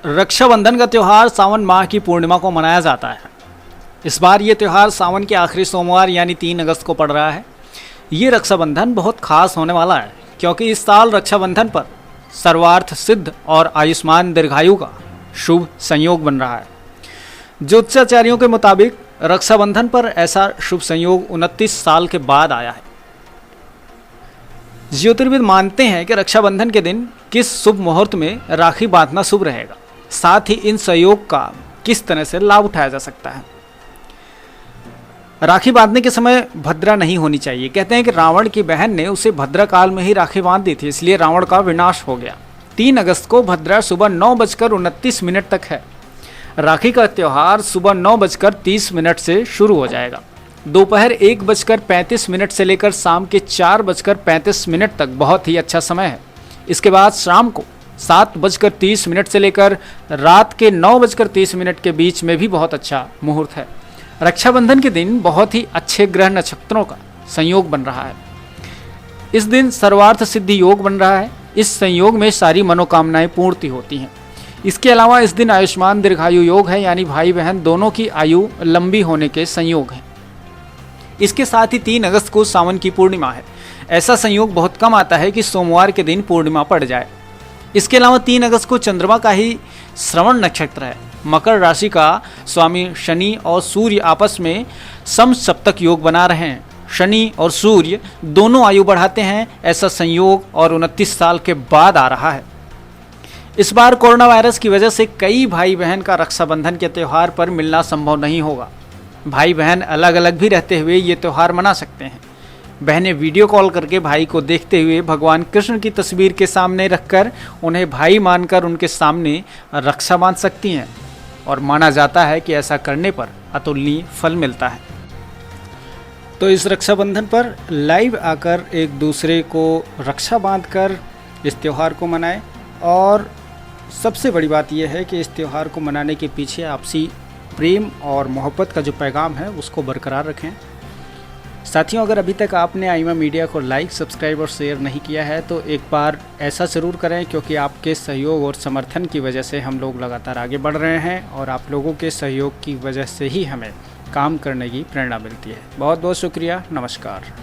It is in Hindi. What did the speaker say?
रक्षाबंधन का त्यौहार सावन माह की पूर्णिमा को मनाया जाता है। इस बार ये त्यौहार सावन के आखिरी सोमवार यानी 3 अगस्त को पड़ रहा है। ये रक्षाबंधन बहुत खास होने वाला है क्योंकि इस साल रक्षाबंधन पर सर्वार्थ सिद्ध और आयुष्मान दीर्घायु का शुभ संयोग बन रहा है। ज्योतिषाचार्यों के मुताबिक रक्षाबंधन पर ऐसा शुभ संयोग 29 साल के बाद आया है। ज्योतिर्विद मानते हैं कि रक्षाबंधन के दिन किस शुभ मुहूर्त में राखी बांधना शुभ रहेगा, साथ ही इन संयोग का किस तरह से लाभ उठाया जा सकता है। राखी बांधने के समय भद्रा नहीं होनी चाहिए। कहते हैं कि रावण की बहन ने उसे भद्रा काल में ही राखी बांध दी थी, इसलिए रावण का विनाश हो गया। 3 अगस्त को भद्रा सुबह 9:29 तक है। राखी का त्यौहार सुबह 9:30 से शुरू हो जाएगा। दोपहर 1:35 से लेकर शाम के 4:35 तक बहुत ही अच्छा समय है। इसके बाद शाम को 7:30 से लेकर रात के 9:30 के बीच में भी बहुत अच्छा मुहूर्त है। रक्षाबंधन के दिन बहुत ही अच्छे ग्रह नक्षत्रों का संयोग बन रहा है। इस दिन सर्वार्थ सिद्धि योग बन रहा है। इस संयोग में सारी मनोकामनाएं पूर्ति होती हैं। इसके अलावा इस दिन आयुष्मान दीर्घायु योग है, यानी भाई बहन दोनों की आयु लंबी होने के संयोग हैं। इसके साथ ही 3 अगस्त को सावन की पूर्णिमा है। ऐसा संयोग बहुत कम आता है कि सोमवार के दिन पूर्णिमा पड़ जाए। इसके अलावा 3 अगस्त को चंद्रमा का ही श्रवण नक्षत्र है। मकर राशि का स्वामी शनि और सूर्य आपस में समसप्तक योग बना रहे हैं। शनि और सूर्य दोनों आयु बढ़ाते हैं। ऐसा संयोग और 29 साल के बाद आ रहा है। इस बार कोरोना वायरस की वजह से कई भाई बहन का रक्षाबंधन के त्यौहार पर मिलना संभव नहीं होगा। भाई बहन अलग अलग भी रहते हुए ये त्यौहार मना सकते हैं। बहनें वीडियो कॉल करके भाई को देखते हुए भगवान कृष्ण की तस्वीर के सामने रखकर उन्हें भाई मानकर उनके सामने रक्षा बांध सकती हैं और माना जाता है कि ऐसा करने पर अतुलनीय फल मिलता है। तो इस रक्षाबंधन पर लाइव आकर एक दूसरे को रक्षा बांधकर इस त्यौहार को मनाएं। और सबसे बड़ी बात यह है कि इस त्यौहार को मनाने के पीछे आपसी प्रेम और मोहब्बत का जो पैगाम है उसको बरकरार रखें। साथियों, अगर अभी तक आपने आईमा मीडिया को लाइक, सब्सक्राइब और शेयर नहीं किया है तो एक बार ऐसा ज़रूर करें, क्योंकि आपके सहयोग और समर्थन की वजह से हम लोग लगातार आगे बढ़ रहे हैं और आप लोगों के सहयोग की वजह से ही हमें काम करने की प्रेरणा मिलती है। बहुत बहुत शुक्रिया। नमस्कार।